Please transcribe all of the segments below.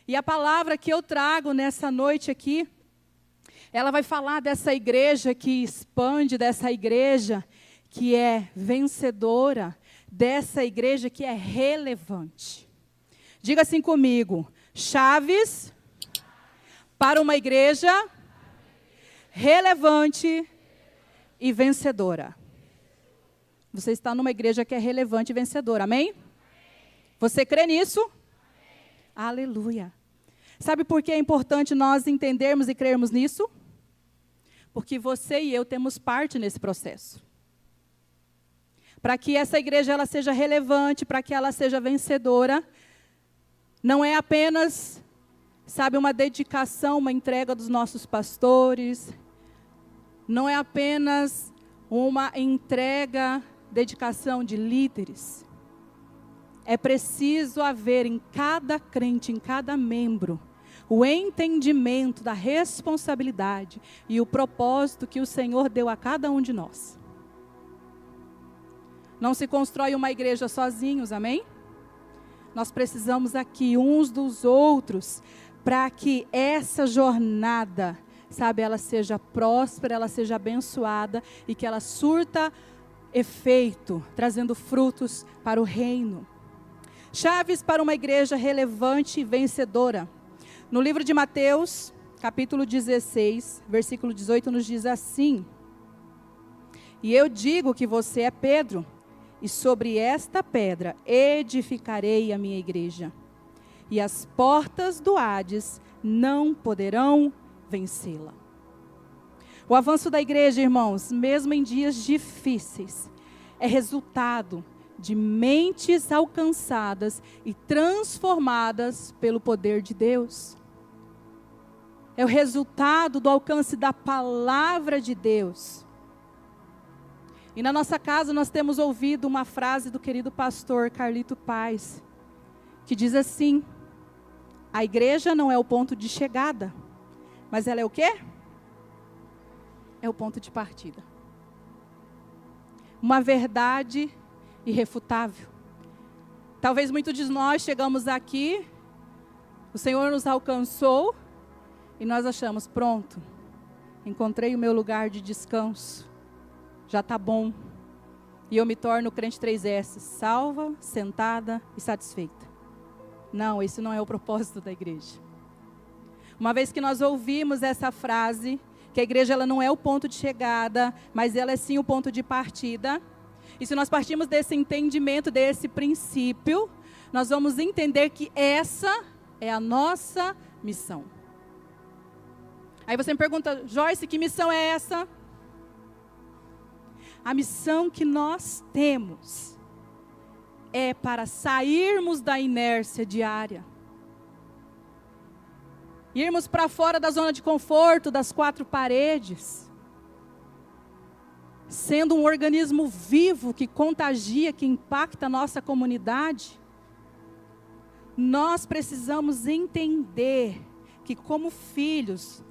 E a palavra que eu trago nessa noite aqui, ela vai falar dessa igreja que expande, dessa igreja que é vencedora, dessa igreja que é relevante. Diga assim comigo: chaves para uma igreja relevante e vencedora. Você está numa igreja que é relevante e vencedora, amém? Você crê nisso? Aleluia. Sabe por que é importante nós entendermos e crermos nisso? Porque você e eu temos parte nesse processo. Para que essa igreja ela seja relevante, para que ela seja vencedora, não é apenas, sabe, uma dedicação, uma entrega dos nossos pastores, não é apenas uma entrega, dedicação de líderes. É preciso haver em cada crente, em cada membro, o entendimento da responsabilidade e o propósito que o Senhor deu a cada um de nós. Não se constrói uma igreja sozinhos, amém? Nós precisamos aqui uns dos outros para que essa jornada, sabe, ela seja próspera, ela seja abençoada e que ela surta efeito, trazendo frutos para o reino. Chaves para uma igreja relevante e vencedora. No livro de Mateus, capítulo 16, versículo 18, nos diz assim: e eu digo que você é Pedro, e sobre esta pedra edificarei a minha igreja, e as portas do Hades não poderão vencê-la. O avanço da igreja, irmãos, mesmo em dias difíceis, é resultado de mentes alcançadas e transformadas pelo poder de Deus. É o resultado do alcance da palavra de Deus. E na nossa casa nós temos ouvido uma frase do querido pastor Carlito Paz, que diz assim: a igreja não é o ponto de chegada, mas ela é o quê? É o ponto de partida. Uma verdade irrefutável. Talvez muitos de nós chegamos aqui, o Senhor nos alcançou e nós achamos, pronto, encontrei o meu lugar de descanso, já está bom. E eu me torno crente 3S, salva, sentada e satisfeita. Não, esse não é o propósito da igreja. Uma vez que nós ouvimos essa frase, que a igreja ela não é o ponto de chegada, mas ela é sim o ponto de partida. E se nós partimos desse entendimento, desse princípio, nós vamos entender que essa é a nossa missão. Aí você me pergunta: Joyce, que missão é essa? A missão que nós temos é para sairmos da inércia diária. Irmos para fora da zona de conforto, das quatro paredes. Sendo um organismo vivo que contagia, que impacta a nossa comunidade. Nós precisamos entender que como filhos,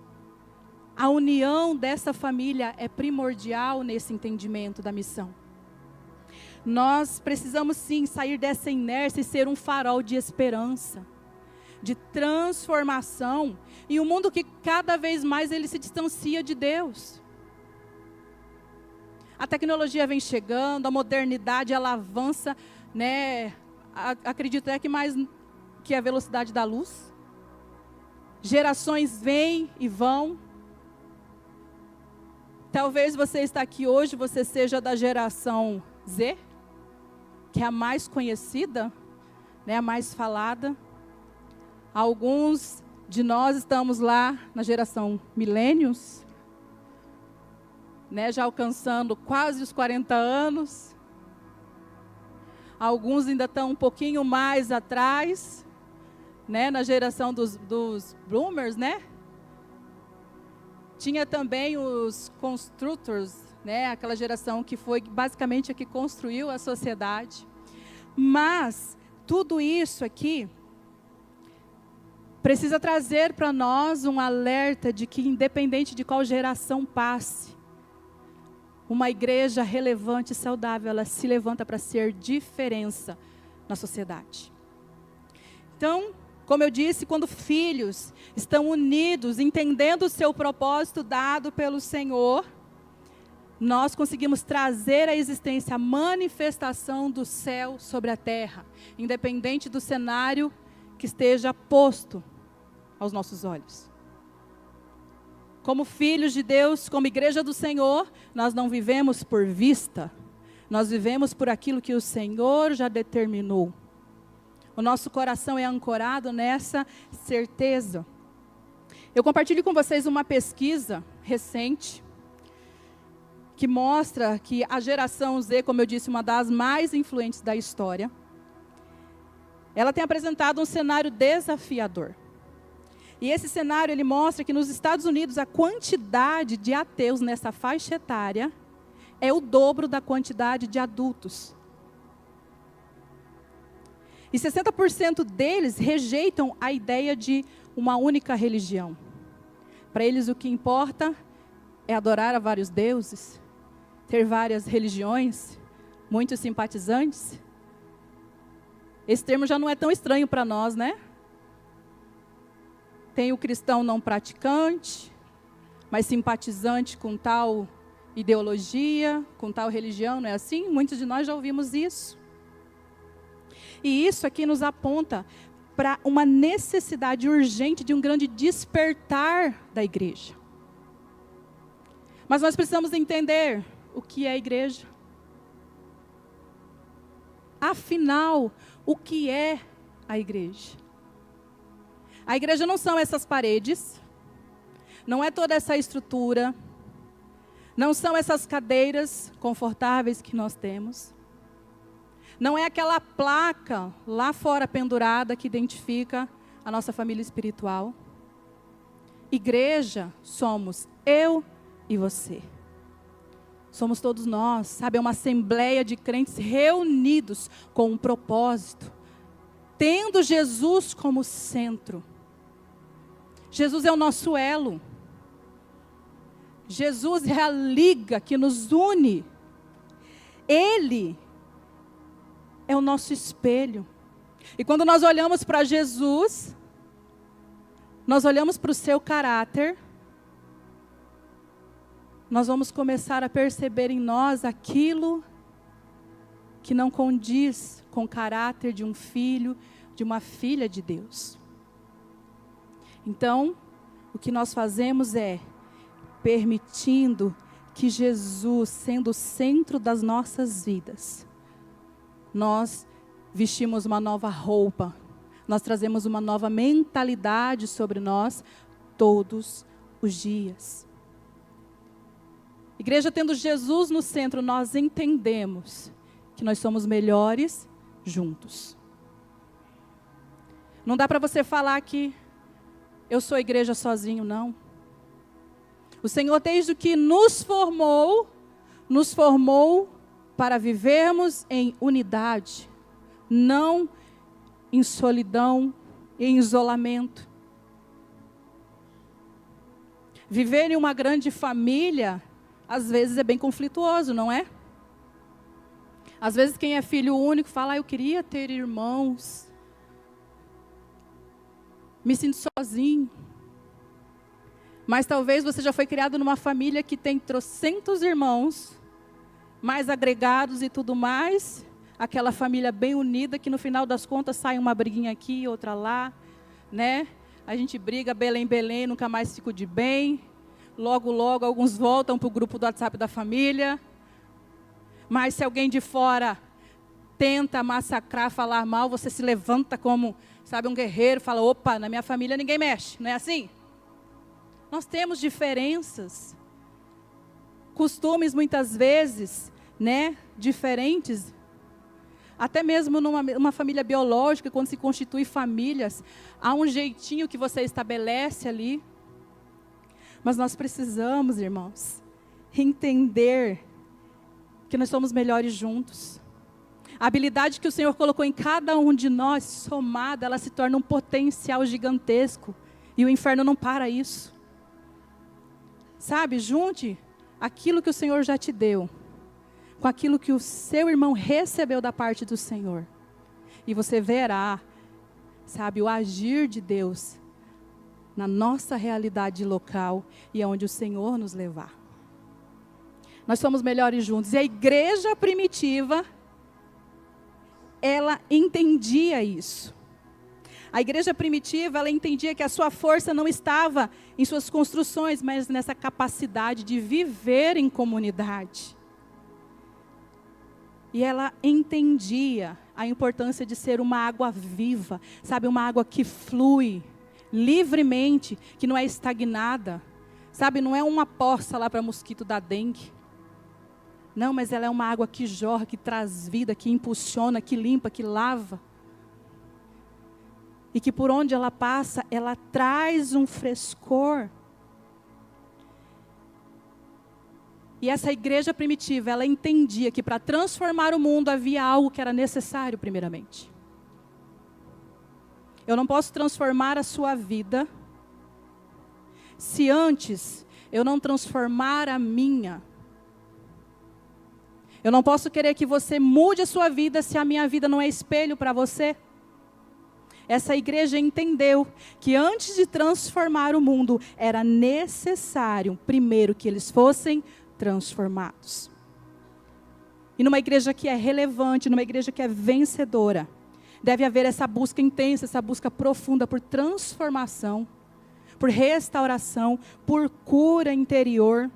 a união dessa família é primordial nesse entendimento da missão. Nós precisamos sim sair dessa inércia e ser um farol de esperança, de transformação, em um mundo que cada vez mais ele se distancia de Deus. A tecnologia vem chegando, a modernidade ela avança, né? Acredito até que mais que a velocidade da luz. Gerações vêm e vão. Talvez você está aqui hoje, você seja da geração Z, que é a mais conhecida, né, a mais falada. Alguns de nós estamos lá na geração Millennials, né, já alcançando quase os 40 anos. Alguns ainda estão um pouquinho mais atrás, né, na geração dos Boomers, né? Tinha também os Constructors, né, aquela geração que foi basicamente a que construiu a sociedade. Mas tudo isso aqui precisa trazer para nós um alerta de que, independente de qual geração passe, uma igreja relevante e saudável, ela se levanta para ser diferença na sociedade. Então, Como eu disse, quando filhos estão unidos, entendendo o seu propósito dado pelo Senhor, nós conseguimos trazer à existência a manifestação do céu sobre a terra, independente do cenário que esteja posto aos nossos olhos. Como filhos de Deus, como igreja do Senhor, nós não vivemos por vista, nós vivemos por aquilo que o Senhor já determinou. O nosso coração é ancorado nessa certeza. Eu compartilho com vocês uma pesquisa recente, que mostra que a geração Z, como eu disse, uma das mais influentes da história, ela tem apresentado um cenário desafiador. E esse cenário, ele mostra que nos Estados Unidos, a quantidade de ateus nessa faixa etária é o dobro da quantidade de adultos. E 60% deles rejeitam a ideia de uma única religião. Para eles, o que importa é adorar a vários deuses, ter várias religiões, muitos simpatizantes. Esse termo já não é tão estranho para nós, né? Tem o cristão não praticante, mas simpatizante com tal ideologia, com tal religião, não é assim? Muitos de nós já ouvimos isso. E isso aqui nos aponta para uma necessidade urgente de um grande despertar da igreja. Mas nós precisamos entender o que é a igreja. Afinal, o que é a igreja? A igreja não são essas paredes, não é toda essa estrutura, não são essas cadeiras confortáveis que nós temos, não é aquela placa lá fora pendurada que identifica a nossa família espiritual. Igreja somos eu e você. Somos todos nós, sabe? É uma assembleia de crentes reunidos com um propósito, tendo Jesus como centro. Jesus é o nosso elo. Jesus é a liga que nos une. Ele é o nosso espelho. E quando nós olhamos para Jesus, nós olhamos para o seu caráter, nós vamos começar a perceber em nós aquilo que não condiz com o caráter de um filho, de uma filha de Deus. Então, o que nós fazemos é permitindo que Jesus, sendo o centro das nossas vidas, nós vestimos uma nova roupa, nós trazemos uma nova mentalidade sobre nós todos os dias. Igreja, tendo Jesus no centro, nós entendemos que nós somos melhores juntos. Não dá para você falar que eu sou igreja sozinho, não. O Senhor, desde que nos formou para vivermos em unidade, não em solidão e em isolamento. Viver em uma grande família, às vezes é bem conflituoso, não é? Às vezes quem é filho único fala, eu queria ter irmãos. Me sinto sozinho. Mas talvez você já foi criado numa família que tem trocentos irmãos, mais agregados e tudo mais. Aquela família bem unida que no final das contas sai uma briguinha aqui, outra lá, né? A gente briga, Belém, nunca mais fico de bem. Logo, alguns voltam para o grupo do WhatsApp da família. Mas se alguém de fora tenta massacrar, falar mal, você se levanta como, sabe, um guerreiro, fala, opa, na minha família ninguém mexe, não é assim? Nós temos diferenças, costumes muitas vezes, né, diferentes. Até mesmo numa família biológica, quando se constitui famílias, há um jeitinho que você estabelece ali. Mas nós precisamos, irmãos, entender que nós somos melhores juntos. A habilidade que o Senhor colocou em cada um de nós, somada, ela se torna um potencial gigantesco. E o inferno não para isso. Sabe, junte aquilo que o Senhor já te deu com aquilo que o seu irmão recebeu da parte do Senhor. E você verá, sabe, o agir de Deus na nossa realidade local e aonde o Senhor nos levar. Nós somos melhores juntos. E a igreja primitiva, ela entendia isso. A igreja primitiva, ela entendia que a sua força não estava em suas construções, mas nessa capacidade de viver em comunidade. E ela entendia a importância de ser uma água viva, sabe, uma água que flui livremente, que não é estagnada, sabe, não é uma poça lá para mosquito da dengue. Não, mas ela é uma água que jorra, que traz vida, que impulsiona, que limpa, que lava. E que por onde ela passa, ela traz um frescor. E essa igreja primitiva, ela entendia que para transformar o mundo havia algo que era necessário primeiramente. Eu não posso transformar a sua vida se antes eu não transformar a minha. Eu não posso querer que você mude a sua vida se a minha vida não é espelho para você. Essa igreja entendeu que antes de transformar o mundo, era necessário primeiro que eles fossem transformados. E numa igreja que é relevante, numa igreja que é vencedora, deve haver essa busca intensa, essa busca profunda por transformação, por restauração, por cura interior.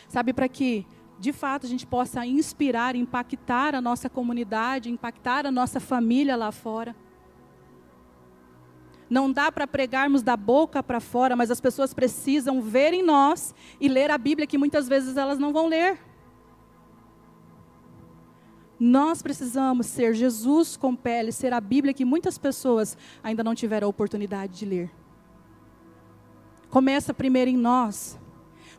Sabe, para que de fato a gente possa inspirar, impactar a nossa comunidade, impactar a nossa família lá fora. Não dá para pregarmos da boca para fora, mas as pessoas precisam ver em nós e ler a Bíblia, que muitas vezes elas não vão ler. Nós precisamos ser Jesus com pele, ser a Bíblia que muitas pessoas ainda não tiveram a oportunidade de ler. Começa primeiro em nós.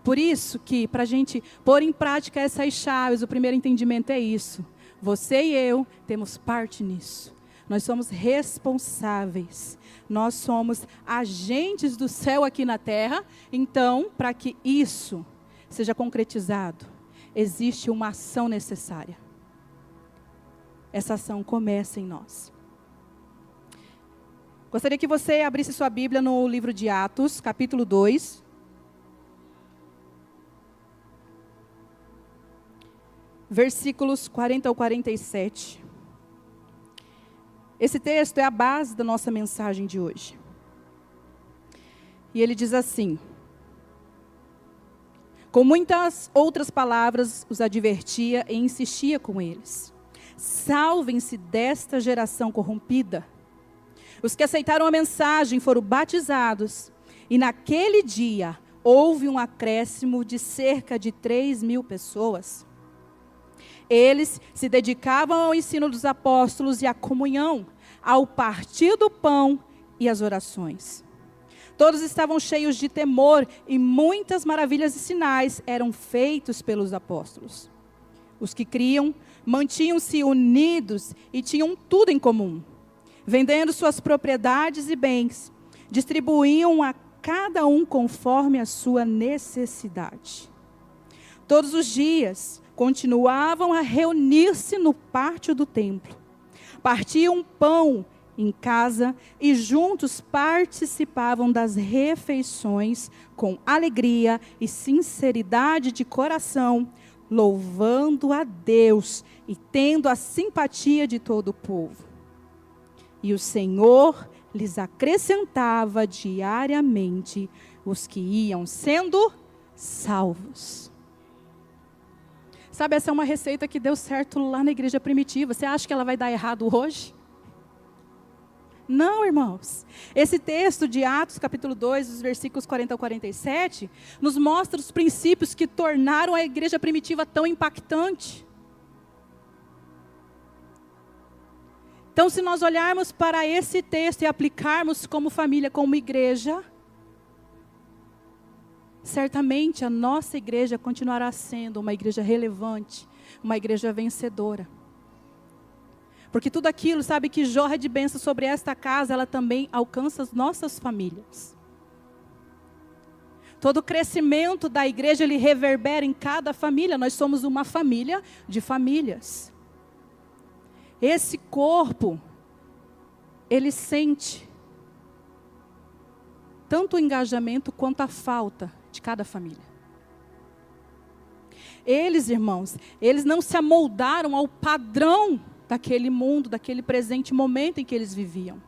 Por isso que, para a gente pôr em prática essas chaves, o primeiro entendimento é isso. Você e eu temos parte nisso. Nós somos responsáveis. Nós somos agentes do céu aqui na terra. Então, para que isso seja concretizado, existe uma ação necessária. Essa ação começa em nós. Gostaria que você abrisse sua Bíblia no livro de Atos, capítulo 2. Versículos 40 ao 47. Esse texto é a base da nossa mensagem de hoje. E ele diz assim: com muitas outras palavras os advertia e insistia com eles: salvem-se desta geração corrompida. Os que aceitaram a mensagem foram batizados, e naquele dia houve um acréscimo de cerca de 3.000 pessoas. Eles se dedicavam ao ensino dos apóstolos e à comunhão, ao partir do pão e às orações. Todos estavam cheios de temor e muitas maravilhas e sinais eram feitos pelos apóstolos. Os que criam mantinham-se unidos e tinham tudo em comum. Vendendo suas propriedades e bens, distribuíam a cada um conforme a sua necessidade. Todos os dias continuavam a reunir-se no pátio do templo. Partiam pão em casa e juntos participavam das refeições com alegria e sinceridade de coração, louvando a Deus e tendo a simpatia de todo o povo. E o Senhor lhes acrescentava diariamente os que iam sendo salvos. Sabe, essa é uma receita que deu certo lá na igreja primitiva. Você acha que ela vai dar errado hoje? Não, irmãos. Esse texto de Atos, capítulo 2, os versículos 40 ao 47, nos mostra os princípios que tornaram a igreja primitiva tão impactante. Então, se nós olharmos para esse texto e aplicarmos como família, como igreja, certamente a nossa igreja continuará sendo uma igreja relevante, uma igreja vencedora. Porque tudo aquilo, sabe, que jorra de bênção sobre esta casa, ela também alcança as nossas famílias. Todo o crescimento da igreja, ele reverbera em cada família. Nós somos uma família de famílias. Esse corpo ele sente tanto o engajamento quanto a falta de cada família. Eles, irmãos, eles não se amoldaram ao padrão daquele mundo, daquele presente momento em que eles viviam.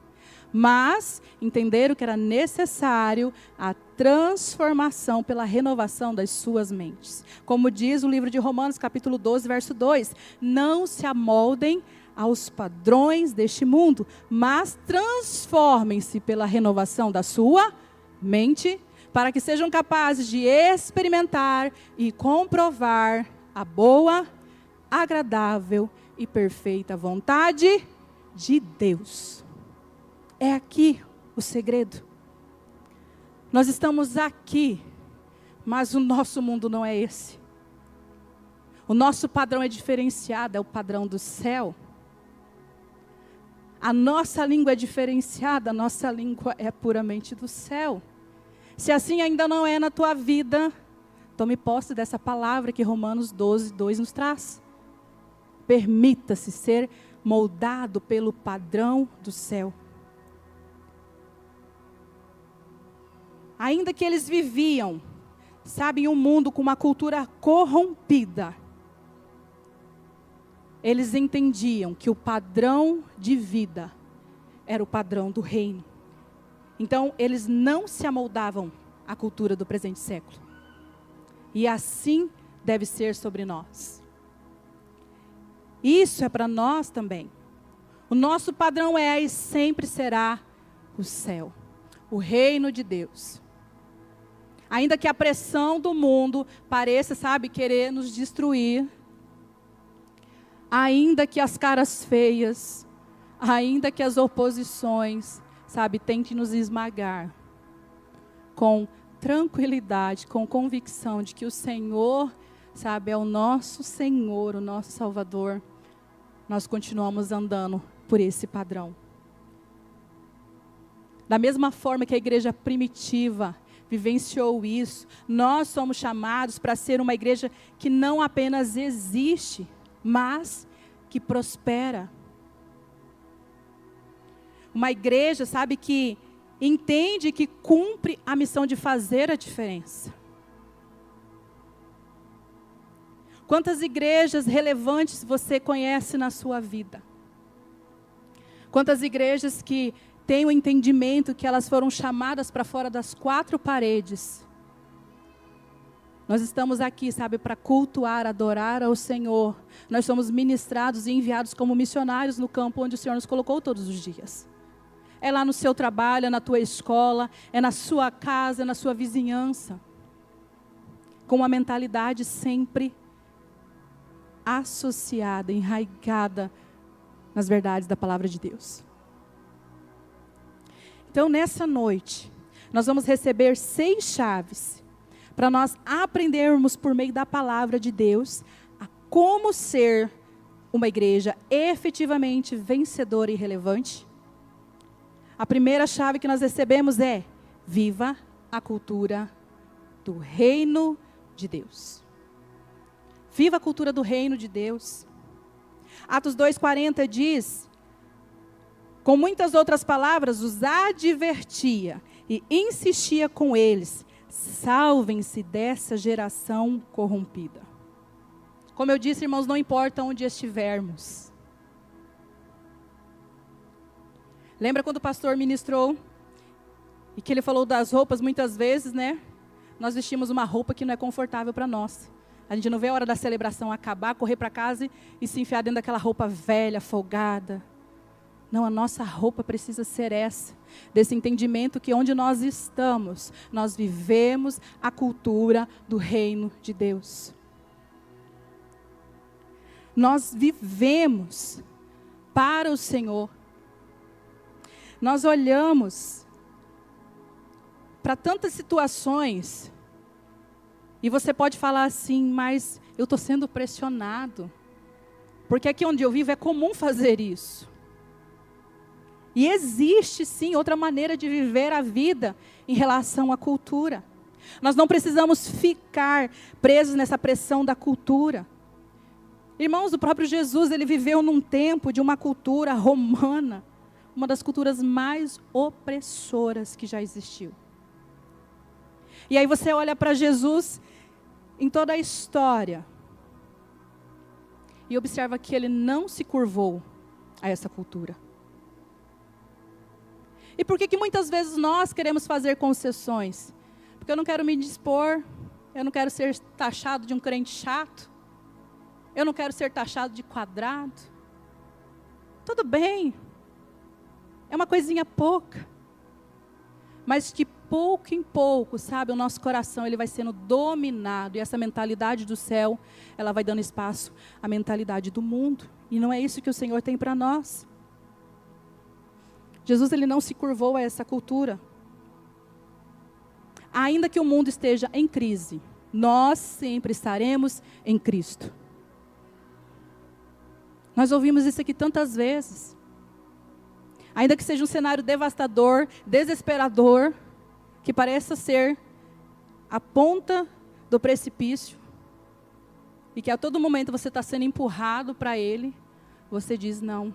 Mas entenderam que era necessário a transformação pela renovação das suas mentes. Como diz o livro de Romanos, capítulo 12, verso 2. Não se amoldem aos padrões deste mundo, mas transformem-se pela renovação da sua mente, para que sejam capazes de experimentar e comprovar a boa, agradável e perfeita vontade de Deus. É aqui o segredo. Nós estamos aqui, mas o nosso mundo não é esse. O nosso padrão é diferenciado, é o padrão do céu. A nossa língua é diferenciada, a nossa língua é puramente do céu. Se assim ainda não é na tua vida, tome posse dessa palavra que Romanos 12, 2 nos traz. Permita-se ser moldado pelo padrão do céu. Ainda que eles viviam, sabe, em um mundo com uma cultura corrompida, eles entendiam que o padrão de vida era o padrão do reino. Então, eles não se amoldavam à cultura do presente século. E assim deve ser sobre nós. Isso é para nós também. O nosso padrão é e sempre será o céu, o reino de Deus. Ainda que a pressão do mundo pareça, sabe, querer nos destruir, ainda que as caras feias, ainda que as oposições, sabe, tentem nos esmagar, com tranquilidade, com convicção de que o Senhor, sabe, é o nosso Senhor, o nosso Salvador, nós continuamos andando por esse padrão. Da mesma forma que a igreja primitiva vivenciou isso, nós somos chamados para ser uma igreja que não apenas existe, mas que prospera. Uma igreja, sabe, que entende que cumpre a missão de fazer a diferença. Quantas igrejas relevantes você conhece na sua vida? Quantas igrejas que têm o entendimento que elas foram chamadas para fora das quatro paredes? Nós estamos aqui, sabe, para cultuar, adorar ao Senhor. Nós somos ministrados e enviados como missionários no campo onde o Senhor nos colocou todos os dias. É lá no seu trabalho, é na tua escola, é na sua casa, é na sua vizinhança. Com uma mentalidade sempre associada, enraigada nas verdades da palavra de Deus. Então, nessa noite, nós vamos receber 6 chaves para nós aprendermos por meio da palavra de Deus a como ser uma igreja efetivamente vencedora e relevante. A primeira chave que nós recebemos é: viva a cultura do reino de Deus. Viva a cultura do reino de Deus. Atos 2,40 diz: com muitas outras palavras, os advertia e insistia com eles: salvem-se dessa geração corrompida. Como eu disse, irmãos, não importa onde estivermos. Lembra quando o pastor ministrou e que ele falou das roupas muitas vezes, né? Nós vestimos uma roupa que não é confortável para nós. A gente não vê a hora da celebração acabar, correr para casa e se enfiar dentro daquela roupa velha, folgada. Não, a nossa roupa precisa ser essa, desse entendimento que onde nós estamos, nós vivemos a cultura do reino de Deus. Nós vivemos para o Senhor. Nós olhamos para tantas situações e você pode falar assim: mas eu estou sendo pressionado, porque aqui onde eu vivo é comum fazer isso. E existe sim outra maneira de viver a vida em relação à cultura. Nós não precisamos ficar presos nessa pressão da cultura. Irmãos, o próprio Jesus, ele viveu num tempo de uma cultura romana, uma das culturas mais opressoras que já existiu. E aí você olha para Jesus em toda a história e observa que ele não se curvou a essa cultura. E por que muitas vezes nós queremos fazer concessões? Porque eu não quero me dispor, eu não quero ser taxado de um crente chato, eu não quero ser taxado de quadrado. Tudo bem, é uma coisinha pouca, mas de pouco em pouco, sabe, o nosso coração ele vai sendo dominado, e essa mentalidade do céu, ela vai dando espaço à mentalidade do mundo, e não é isso que o Senhor tem para nós. Jesus ele não se curvou a essa cultura. Ainda que o mundo esteja em crise, nós sempre estaremos em Cristo. Nós ouvimos isso aqui tantas vezes. Ainda que seja um cenário devastador, desesperador, que pareça ser a ponta do precipício, e que a todo momento você está sendo empurrado para ele, você diz: não,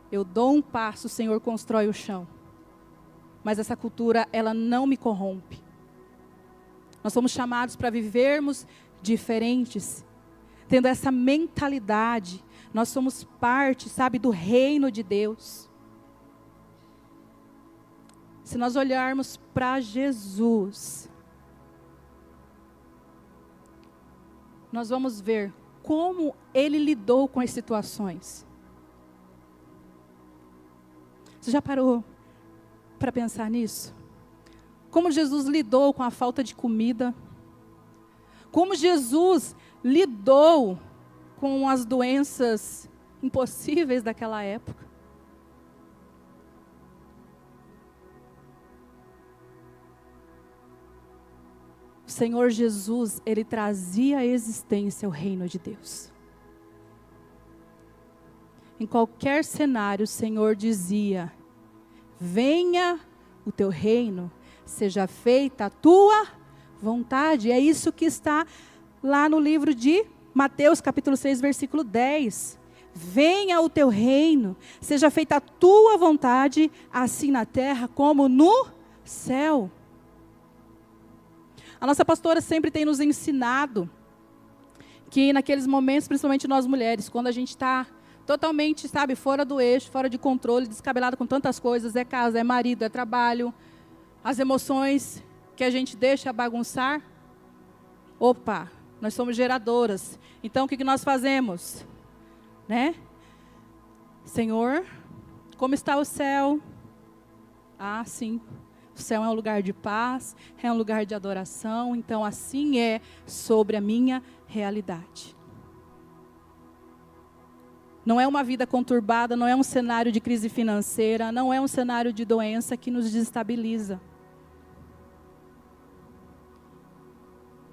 eu dou um passo, o Senhor constrói o chão. Mas essa cultura, ela não me corrompe. Nós somos chamados para vivermos diferentes, tendo essa mentalidade. Nós somos parte, sabe, do reino de Deus. Se nós olharmos para Jesus, nós vamos ver como ele lidou com as situações. Você já parou para pensar nisso? Como Jesus lidou com a falta de comida? Como Jesus lidou com as doenças impossíveis daquela época? O Senhor Jesus, ele trazia à existência o reino de Deus. Em qualquer cenário, o Senhor dizia: venha o teu reino, seja feita a tua vontade. É isso que está lá no livro de Mateus, capítulo 6, versículo 10. Venha o teu reino, seja feita a tua vontade, assim na terra como no céu. A nossa pastora sempre tem nos ensinado que naqueles momentos, principalmente nós mulheres, quando a gente está totalmente, sabe, fora do eixo, fora de controle, descabelado com tantas coisas, é casa, é marido, é trabalho, as emoções que a gente deixa bagunçar. Opa, nós somos geradoras. Então, o que nós fazemos? Né? Senhor, como está o céu? Ah, sim. O céu é um lugar de paz, é um lugar de adoração. Então, assim é sobre a minha realidade. Não é uma vida conturbada, não é um cenário de crise financeira, não é um cenário de doença que nos desestabiliza.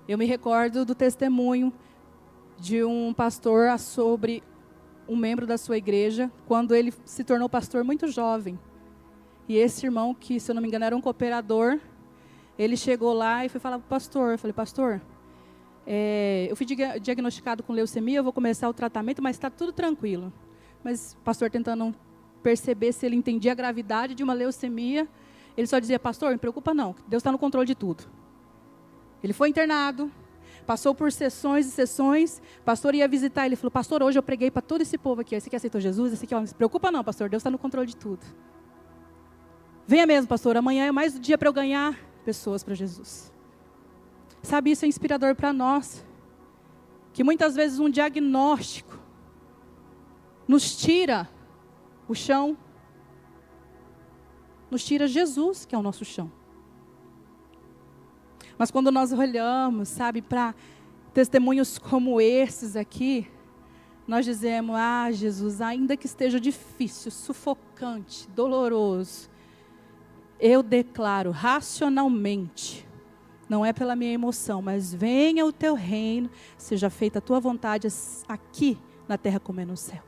Eu me recordo do testemunho de um pastor sobre um membro da sua igreja, quando ele se tornou pastor muito jovem. E esse irmão, que se eu não me engano era um cooperador, ele chegou lá e foi falar para o pastor. Eu falei: pastor, eu fui diagnosticado com leucemia, eu vou começar o tratamento, mas está tudo tranquilo. Mas o pastor tentando perceber se ele entendia a gravidade de uma leucemia, ele só dizia: pastor, não me preocupa não, Deus está no controle de tudo. Ele foi internado, passou por sessões e sessões, o pastor ia visitar, ele falou: pastor, hoje eu preguei para todo esse povo aqui, esse que aceitou Jesus, esse aqui, ó, não se preocupa não, pastor, Deus está no controle de tudo. Venha mesmo, pastor, amanhã é mais um dia para eu ganhar pessoas para Jesus. Sabe, isso é inspirador para nós, que muitas vezes um diagnóstico nos tira o chão, nos tira Jesus, que é o nosso chão. Mas quando nós olhamos, sabe, para testemunhos como esses aqui, nós dizemos: ah, Jesus, ainda que esteja difícil, sufocante, doloroso, eu declaro racionalmente, não é pela minha emoção, mas venha o teu reino, seja feita a tua vontade aqui na terra como é no céu.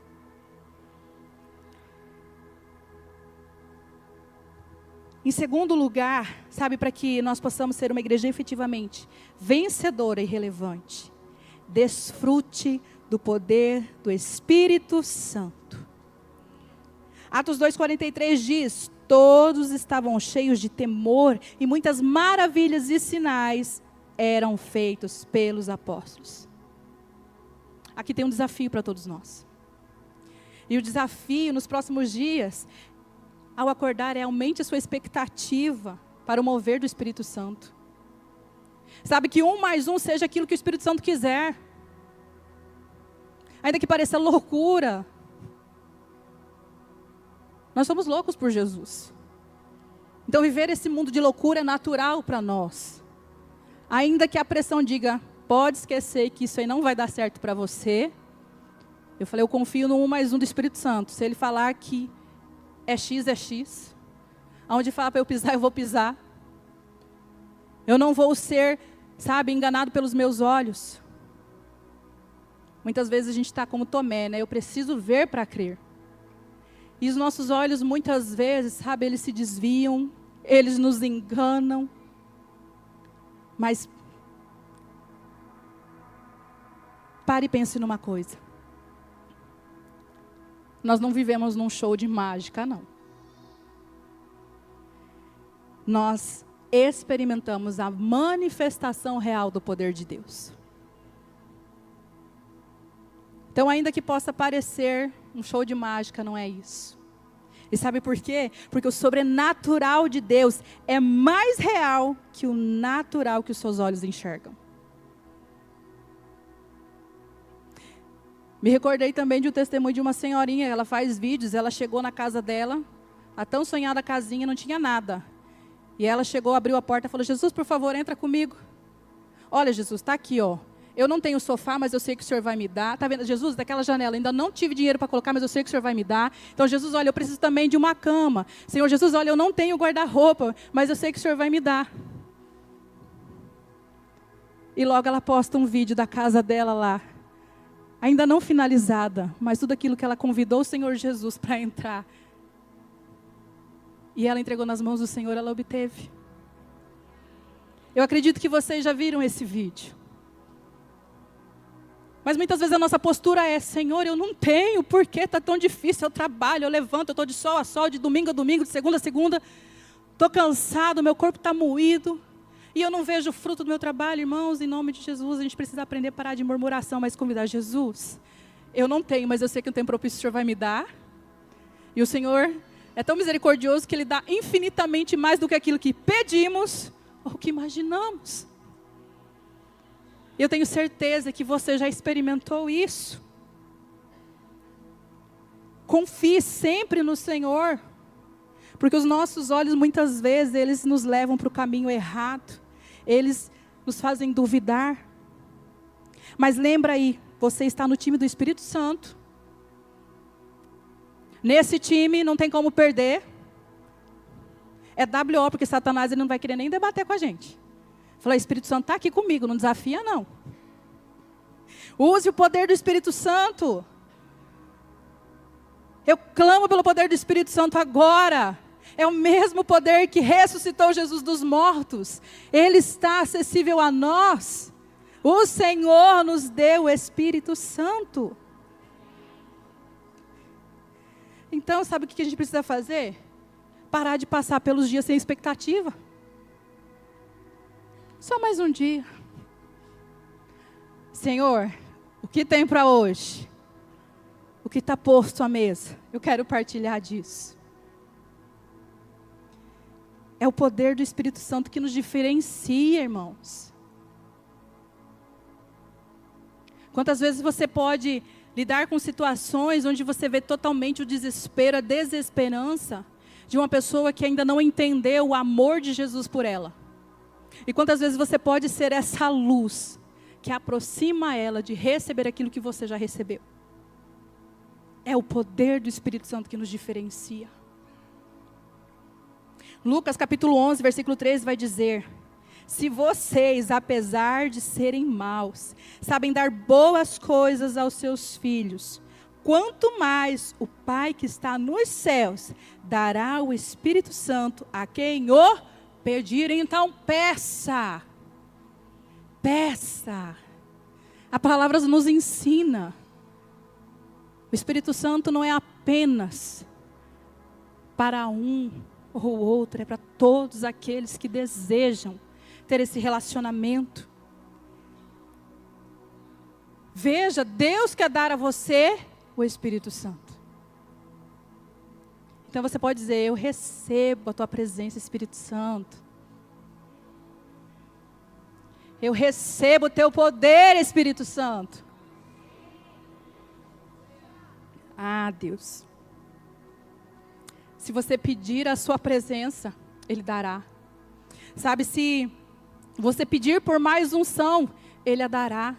Em segundo lugar, sabe, para que nós possamos ser uma igreja efetivamente vencedora e relevante, desfrute do poder do Espírito Santo. Atos 2,43 diz: todos estavam cheios de temor e muitas maravilhas e sinais eram feitos pelos apóstolos. Aqui tem um desafio para todos nós. E o desafio nos próximos dias, ao acordar, é aumente a sua expectativa para o mover do Espírito Santo. Sabe, que 1 mais 1 seja aquilo que o Espírito Santo quiser. Ainda que pareça loucura. Nós somos loucos por Jesus. Então viver esse mundo de loucura é natural para nós. Ainda que a pressão diga, pode esquecer que isso aí não vai dar certo para você. Eu falei, eu confio no 1 mais 1 do Espírito Santo. Se ele falar que é X, é X. Aonde fala para eu pisar, eu vou pisar. Eu não vou ser, sabe, enganado pelos meus olhos. Muitas vezes a gente está como Tomé, né? Eu preciso ver para crer. E os nossos olhos, muitas vezes, sabe, eles se desviam, eles nos enganam. Mas, pare e pense numa coisa. Nós não vivemos num show de mágica, não. Nós experimentamos a manifestação real do poder de Deus. Então, ainda que possa parecer um show de mágica, não é isso. E sabe por quê? Porque o sobrenatural de Deus é mais real que o natural que os seus olhos enxergam. Me recordei também de um testemunho de uma senhorinha, ela faz vídeos, ela chegou na casa dela, a tão sonhada casinha, não tinha nada. E ela chegou, abriu a porta e falou, Jesus, por favor, entra comigo. Olha, Jesus, está aqui, ó. Eu não tenho sofá, mas eu sei que o Senhor vai me dar. Está vendo? Jesus, daquela janela, ainda não tive dinheiro para colocar, mas eu sei que o Senhor vai me dar. Então, Jesus, olha, eu preciso também de uma cama. Senhor Jesus, olha, eu não tenho guarda-roupa, mas eu sei que o Senhor vai me dar. E logo ela posta um vídeo da casa dela lá. Ainda não finalizada, mas tudo aquilo que ela convidou o Senhor Jesus para entrar. E ela entregou nas mãos do Senhor, ela obteve. Eu acredito que vocês já viram esse vídeo. Mas muitas vezes a nossa postura é, Senhor, eu não tenho, por que está tão difícil? Eu trabalho, eu levanto, eu estou de sol a sol, de domingo a domingo, de segunda a segunda. Estou cansado, meu corpo está moído. E eu não vejo o fruto do meu trabalho, irmãos, em nome de Jesus. A gente precisa aprender a parar de murmuração, mas convidar Jesus. Eu não tenho, mas eu sei que um tempo propício o Senhor vai me dar. E o Senhor é tão misericordioso que Ele dá infinitamente mais do que aquilo que pedimos ou que imaginamos. Eu tenho certeza que você já experimentou isso. Confie sempre no Senhor. Porque os nossos olhos, muitas vezes, eles nos levam para o caminho errado. Eles nos fazem duvidar. Mas lembra aí, você está no time do Espírito Santo. Nesse time não tem como perder. É WO, porque Satanás ele não vai querer nem debater com a gente. Falei, Espírito Santo está aqui comigo, não desafia não. Use o poder do Espírito Santo. Eu clamo pelo poder do Espírito Santo agora. É o mesmo poder que ressuscitou Jesus dos mortos. Ele está acessível a nós. O Senhor nos deu o Espírito Santo. Então, sabe o que a gente precisa fazer? Parar de passar pelos dias sem expectativa. Só mais um dia. Senhor, o que tem para hoje? O que está posto à mesa? Eu quero partilhar disso. É o poder do Espírito Santo que nos diferencia, irmãos. Quantas vezes você pode lidar com situações onde você vê totalmente o desespero, a desesperança de uma pessoa que ainda não entendeu o amor de Jesus por ela. E quantas vezes você pode ser essa luz que aproxima ela de receber aquilo que você já recebeu. É o poder do Espírito Santo que nos diferencia. Lucas capítulo 11, versículo 13 vai dizer: se vocês, apesar de serem maus, sabem dar boas coisas aos seus filhos, quanto mais o Pai que está nos céus dará o Espírito Santo a quem o pedirem. Então peça. Peça. A palavra nos ensina. O Espírito Santo não é apenas para um ou outro, é para todos aqueles que desejam ter esse relacionamento. Veja, Deus quer dar a você o Espírito Santo. Então você pode dizer: eu recebo a tua presença, Espírito Santo. Eu recebo o teu poder, Espírito Santo. Ah, Deus. Se você pedir a sua presença, Ele dará. Sabe, se você pedir por mais unção, Ele a dará.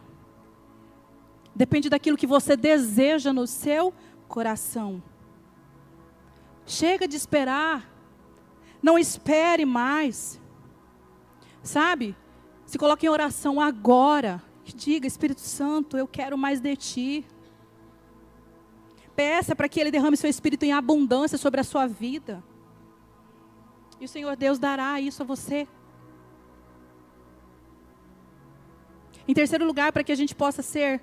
Depende daquilo que você deseja no seu coração. Chega de esperar. Não espere mais. Sabe? Se coloque em oração agora. E diga: Espírito Santo, eu quero mais de Ti. Peça para que Ele derrame seu Espírito em abundância sobre a sua vida. E o Senhor Deus dará isso a você. Em terceiro lugar, para que a gente possa ser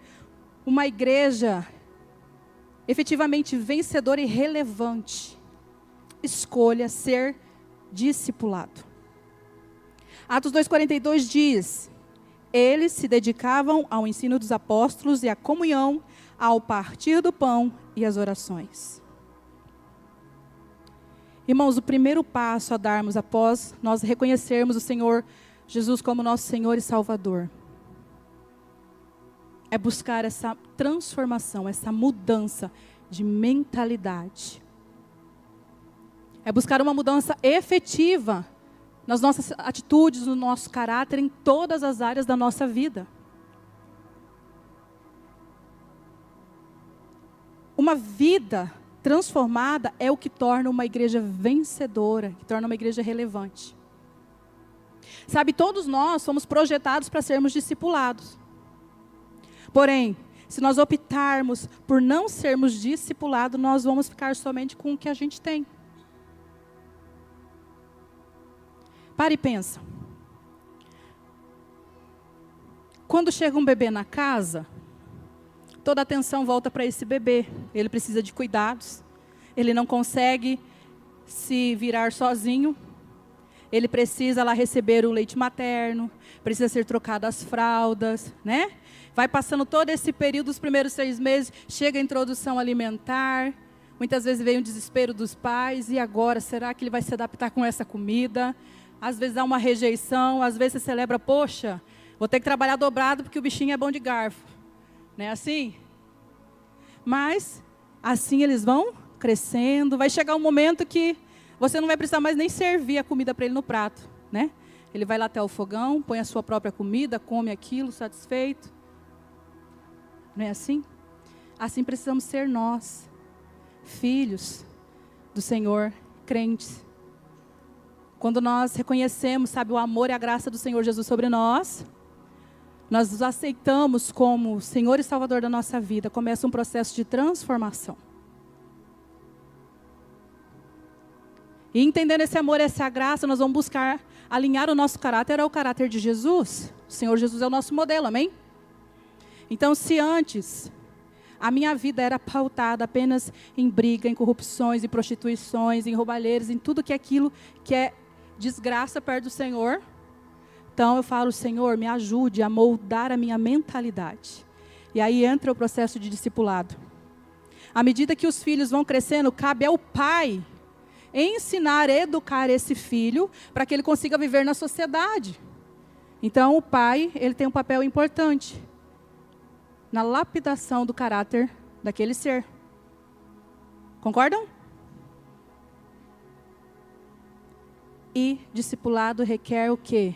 uma igreja efetivamente vencedora e relevante, escolha ser discipulado. Atos 2,42 diz: eles se dedicavam ao ensino dos apóstolos e à comunhão, ao partir do pão e às orações. Irmãos, o primeiro passo a darmos após nós reconhecermos o Senhor Jesus como nosso Senhor e Salvador é buscar essa transformação, essa mudança de mentalidade. É buscar uma mudança efetiva nas nossas atitudes, no nosso caráter, em todas as áreas da nossa vida. Uma vida transformada é o que torna uma igreja vencedora, que torna uma igreja relevante. Sabe, todos nós somos projetados para sermos discipulados. Porém, se nós optarmos por não sermos discipulados, nós vamos ficar somente com o que a gente tem. Para e pensa. Quando chega um bebê na casa, toda a atenção volta para esse bebê. Ele precisa de cuidados. Ele não consegue se virar sozinho. Ele precisa lá receber o leite materno. Precisa ser trocado as fraldas, né? Vai passando todo esse período, os primeiros 6 meses, chega a introdução alimentar. Muitas vezes vem o desespero dos pais. E agora, será que ele vai se adaptar com essa comida? Às vezes há uma rejeição, às vezes você celebra: poxa, vou ter que trabalhar dobrado porque o bichinho é bom de garfo. Não é assim? Mas, assim eles vão crescendo. Vai chegar um momento que você não vai precisar mais nem servir a comida para ele no prato, né? Ele vai lá até o fogão, põe a sua própria comida, come aquilo, satisfeito. Não é assim? Assim precisamos ser nós, filhos do Senhor, crentes. Quando nós reconhecemos, sabe, o amor e a graça do Senhor Jesus sobre nós, nós nos aceitamos como Senhor e Salvador da nossa vida, começa um processo de transformação. E entendendo esse amor, essa graça, nós vamos buscar alinhar o nosso caráter ao caráter de Jesus. O Senhor Jesus é o nosso modelo, amém? Então, se antes a minha vida era pautada apenas em briga, em corrupções, em prostituições, em roubalheiras, em tudo que é aquilo que é desgraça perto do Senhor, então eu falo: Senhor, me ajude a moldar a minha mentalidade. E aí entra o processo de discipulado. À medida que os filhos vão crescendo, cabe ao pai ensinar, educar esse filho para que ele consiga viver na sociedade. Então o pai, ele tem um papel importante na lapidação do caráter daquele ser. Concordam? E discipulado requer o quê?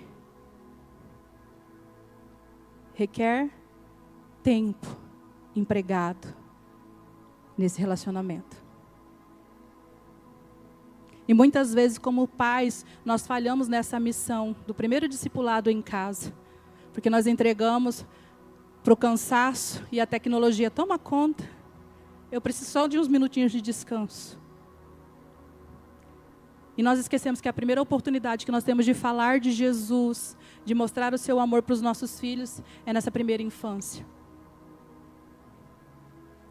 Requer tempo empregado nesse relacionamento. E muitas vezes, como pais, nós falhamos nessa missão do primeiro discipulado em casa. Porque nós entregamos para o cansaço e a tecnologia toma conta. Eu preciso só de uns minutinhos de descanso. E nós esquecemos que a primeira oportunidade que nós temos de falar de Jesus, de mostrar o seu amor para os nossos filhos, é nessa primeira infância.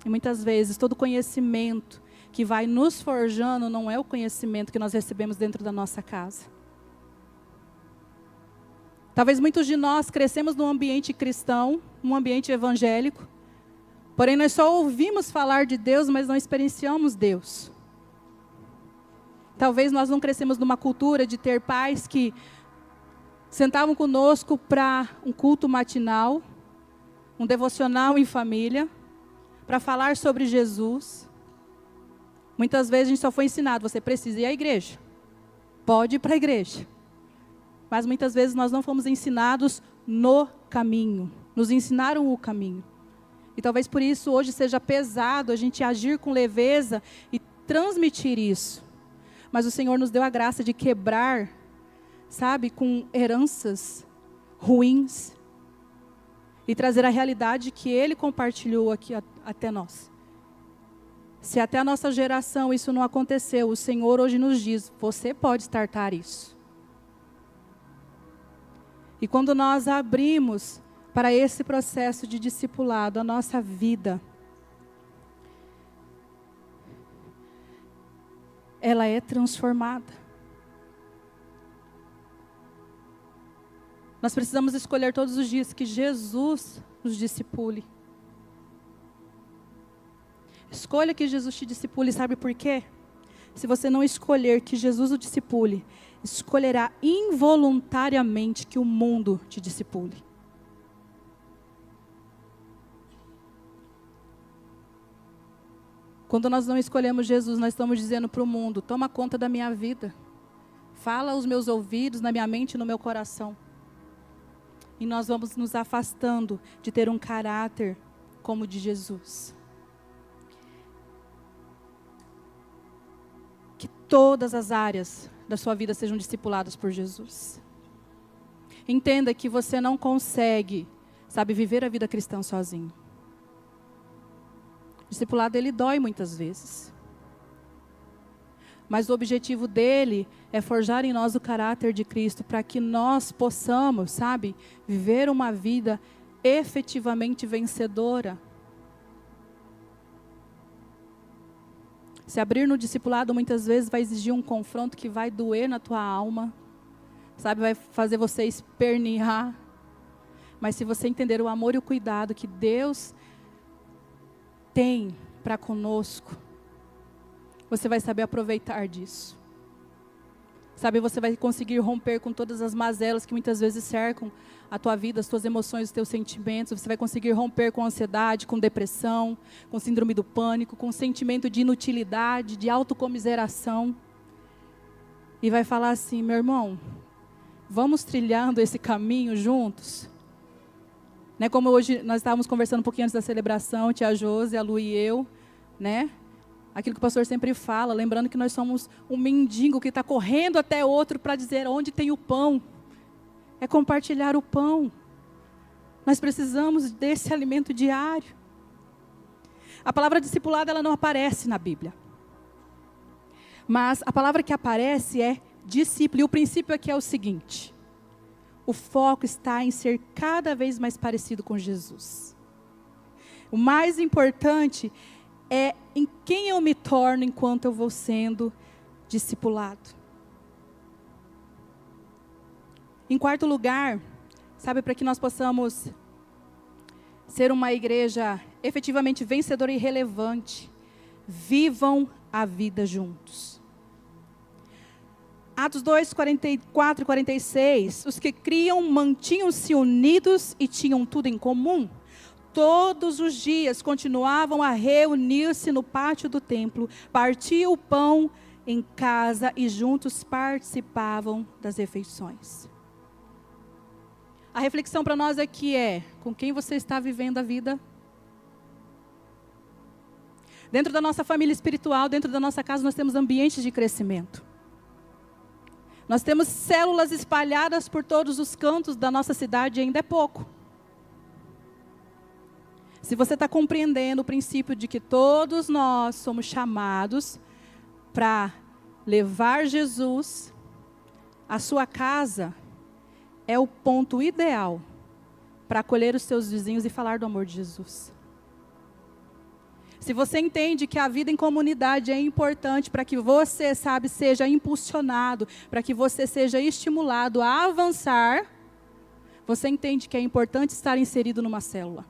E muitas vezes todo conhecimento que vai nos forjando não é o conhecimento que nós recebemos dentro da nossa casa. Talvez muitos de nós crescemos num ambiente cristão, num ambiente evangélico, porém nós só ouvimos falar de Deus, mas não experienciamos Deus. Talvez nós não crescemos numa cultura de ter pais que sentavam conosco para um culto matinal, um devocional em família, para falar sobre Jesus. Muitas vezes a gente só foi ensinado, você precisa ir à igreja, pode ir para a igreja. Mas muitas vezes nós não fomos ensinados no caminho, nos ensinaram o caminho. E talvez por isso hoje seja pesado a gente agir com leveza e transmitir isso. Mas o Senhor nos deu a graça de quebrar, sabe, com heranças ruins e trazer a realidade que Ele compartilhou aqui até nós. Se até a nossa geração isso não aconteceu, o Senhor hoje nos diz, você pode startar isso. E quando nós abrimos para esse processo de discipulado, a nossa vida, ela é transformada. Nós precisamos escolher todos os dias que Jesus nos discipule. Escolha que Jesus te discipule, sabe por quê? Se você não escolher que Jesus o discipule, escolherá involuntariamente que o mundo te discipule. Quando nós não escolhemos Jesus, nós estamos dizendo para o mundo, toma conta da minha vida. Fala aos meus ouvidos, na minha mente e no meu coração. E nós vamos nos afastando de ter um caráter como o de Jesus. Que todas as áreas da sua vida sejam discipuladas por Jesus. Entenda que você não consegue, sabe, viver a vida cristã sozinho. O discipulado, ele dói muitas vezes. Mas o objetivo dele é forjar em nós o caráter de Cristo, para que nós possamos, sabe, viver uma vida efetivamente vencedora. Se abrir no discipulado muitas vezes vai exigir um confronto que vai doer na tua alma, sabe, vai fazer você espernear. Mas se você entender o amor e o cuidado que Deus tem para conosco, você vai saber aproveitar disso. Sabe, você vai conseguir romper com todas as mazelas que muitas vezes cercam a tua vida, as tuas emoções, os teus sentimentos. Você vai conseguir romper com ansiedade, com depressão, com síndrome do pânico, com sentimento de inutilidade, de autocomiseração. E vai falar assim, meu irmão, vamos trilhando esse caminho juntos? Né, como hoje nós estávamos conversando um pouquinho antes da celebração, tia Josi, a Lu e eu, né? Aquilo que o pastor sempre fala, lembrando que nós somos um mendigo que está correndo até outro para dizer onde tem o pão. É compartilhar o pão. Nós precisamos desse alimento diário. A palavra discipulado, ela não aparece na Bíblia. Mas a palavra que aparece é discípulo. E o princípio aqui é o seguinte. O foco está em ser cada vez mais parecido com Jesus. O mais importante é em quem eu me torno enquanto eu vou sendo discipulado. Em quarto lugar, sabe, para que nós possamos ser uma igreja efetivamente vencedora e relevante, vivam a vida juntos. Atos 2, 44 e 46, os que criam mantinham-se unidos e tinham tudo em comum. Todos os dias continuavam a reunir-se no pátio do templo, partiam o pão em casa e juntos participavam das refeições. A reflexão para nós aqui é, com quem você está vivendo a vida? Dentro da nossa família espiritual, dentro da nossa casa, nós temos ambientes de crescimento. Nós temos células espalhadas por todos os cantos da nossa cidade e ainda é pouco. Se você está compreendendo o princípio de que todos nós somos chamados para levar Jesus, a sua casa é o ponto ideal para acolher os seus vizinhos e falar do amor de Jesus. Se você entende que a vida em comunidade é importante para que você, sabe, seja impulsionado, para que você seja estimulado a avançar, você entende que é importante estar inserido numa célula.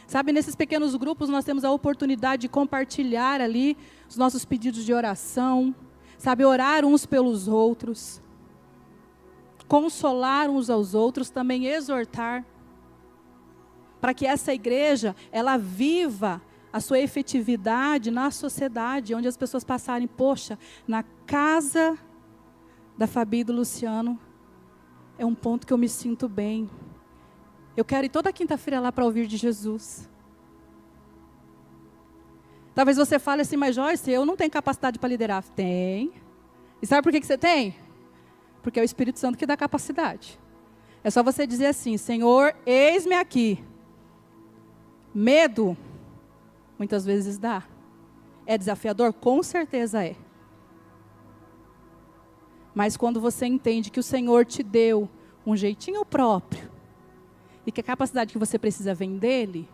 Sabe, nesses pequenos grupos nós temos a oportunidade de compartilhar ali os nossos pedidos de oração, sabe, orar uns pelos outros, consolar uns aos outros, também exortar, para que essa igreja, ela viva a sua efetividade na sociedade, onde as pessoas passarem, poxa, na casa da Fabi e do Luciano, é um ponto que eu me sinto bem. Eu quero ir toda quinta-feira lá para ouvir de Jesus. Talvez você fale assim, mas Joyce, eu não tenho capacidade para liderar. Tem. E sabe por que você tem? Porque é o Espírito Santo que dá capacidade. É só você dizer assim, Senhor, eis-me aqui. Medo, muitas vezes dá. É desafiador? Com certeza é. Mas quando você entende que o Senhor te deu um jeitinho próprio, e que a capacidade que você precisa vem dele,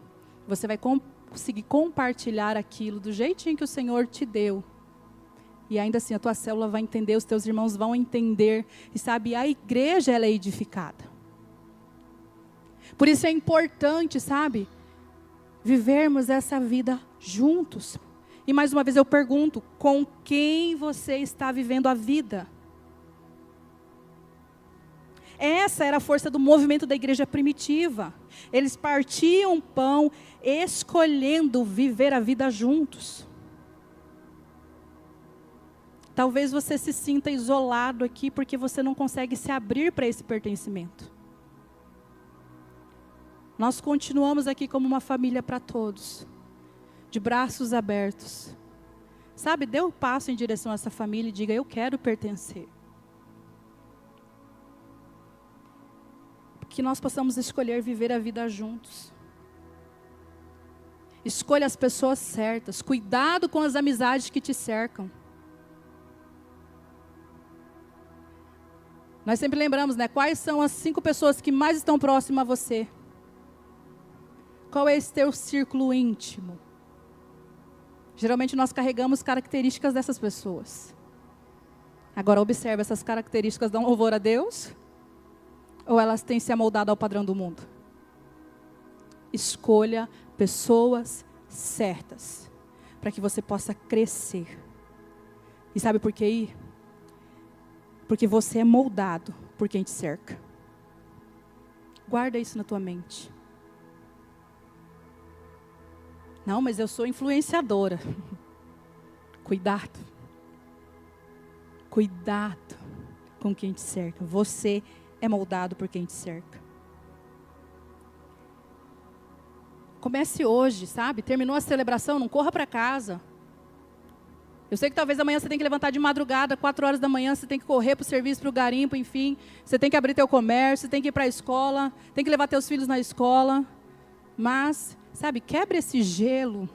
você vai conseguir compartilhar aquilo do jeitinho que o Senhor te deu. E ainda assim a tua célula vai entender, os teus irmãos vão entender. E sabe, a igreja ela é edificada. Por isso é importante, sabe, vivermos essa vida juntos. E mais uma vez eu pergunto, com quem você está vivendo a vida? Essa era a força do movimento da igreja primitiva. Eles partiam pão, escolhendo viver a vida juntos. Talvez você se sinta isolado aqui, porque você não consegue se abrir para esse pertencimento. Nós continuamos aqui como uma família para todos, de braços abertos. Sabe, dê um passo em direção a essa família e diga, eu quero pertencer. Que nós possamos escolher viver a vida juntos. Escolha as pessoas certas. Cuidado com as amizades que te cercam. Nós sempre lembramos, né? Quais são as 5 pessoas que mais estão próximas a você? Qual é esse teu círculo íntimo? Geralmente nós carregamos características dessas pessoas. Agora observe, essas características dão louvor a Deus? Ou elas têm se amoldado ao padrão do mundo? Escolha pessoas certas, para que você possa crescer. E sabe por quê? Porque você é moldado por quem te cerca. Guarda isso na tua mente. Não, mas eu sou influenciadora. Cuidado. Cuidado com quem te cerca. Você é moldado por quem te cerca. Comece hoje, sabe? Terminou a celebração, não corra para casa. Eu sei que talvez amanhã você tenha que levantar de madrugada, 4 horas da manhã, você tem que correr para o serviço, para o garimpo, enfim. Você tem que abrir teu comércio, você tem que ir para a escola, tem que levar teus filhos na escola. Mas, sabe, quebre esse gelo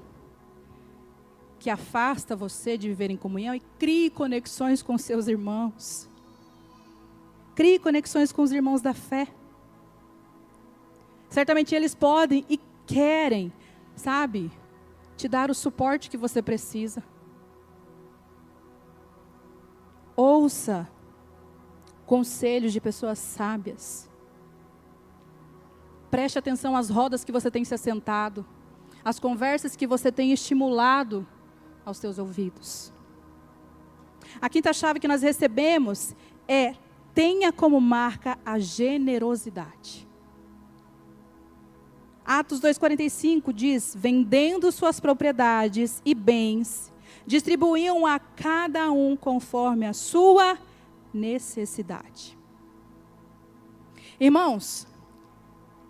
que afasta você de viver em comunhão e crie conexões com seus irmãos. Crie conexões com os irmãos da fé. Certamente eles podem e querem, sabe, te dar o suporte que você precisa. Ouça conselhos de pessoas sábias. Preste atenção às rodas que você tem se assentado, às conversas que você tem estimulado aos seus ouvidos. A quinta chave que nós recebemos é: tenha como marca a generosidade. Atos 2,45 diz, vendendo suas propriedades e bens, distribuíam a cada um conforme a sua necessidade. Irmãos,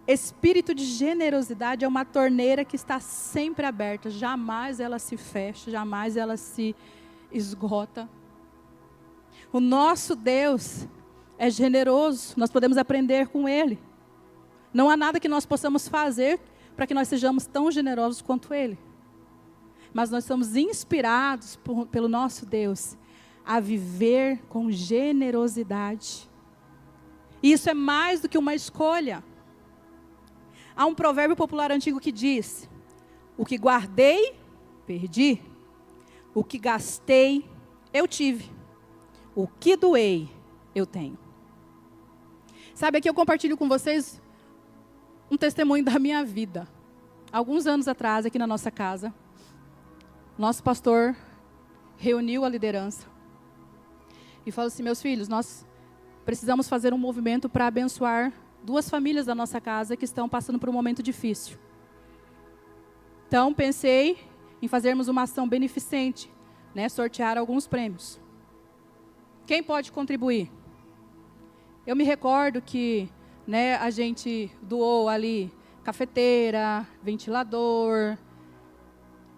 espírito de generosidade é uma torneira que está sempre aberta, jamais ela se fecha, jamais ela se esgota. O nosso Deus é generoso, nós podemos aprender com Ele. Não há nada que nós possamos fazer para que nós sejamos tão generosos quanto Ele. Mas nós somos inspirados pelo nosso Deus a viver com generosidade. E isso é mais do que uma escolha. Há um provérbio popular antigo que diz: O que guardei, perdi. O que gastei, eu tive. O que doei, eu tenho. Sabe, aqui eu compartilho com vocês um testemunho da minha vida. Alguns anos atrás, aqui na nossa casa, nosso pastor reuniu a liderança e falou assim: meus filhos, nós precisamos fazer um movimento para abençoar 2 famílias da nossa casa que estão passando por um momento difícil. Então, pensei em fazermos uma ação beneficente, né, sortear alguns prêmios. Quem pode contribuir? Eu me recordo que, né, a gente doou ali cafeteira, ventilador.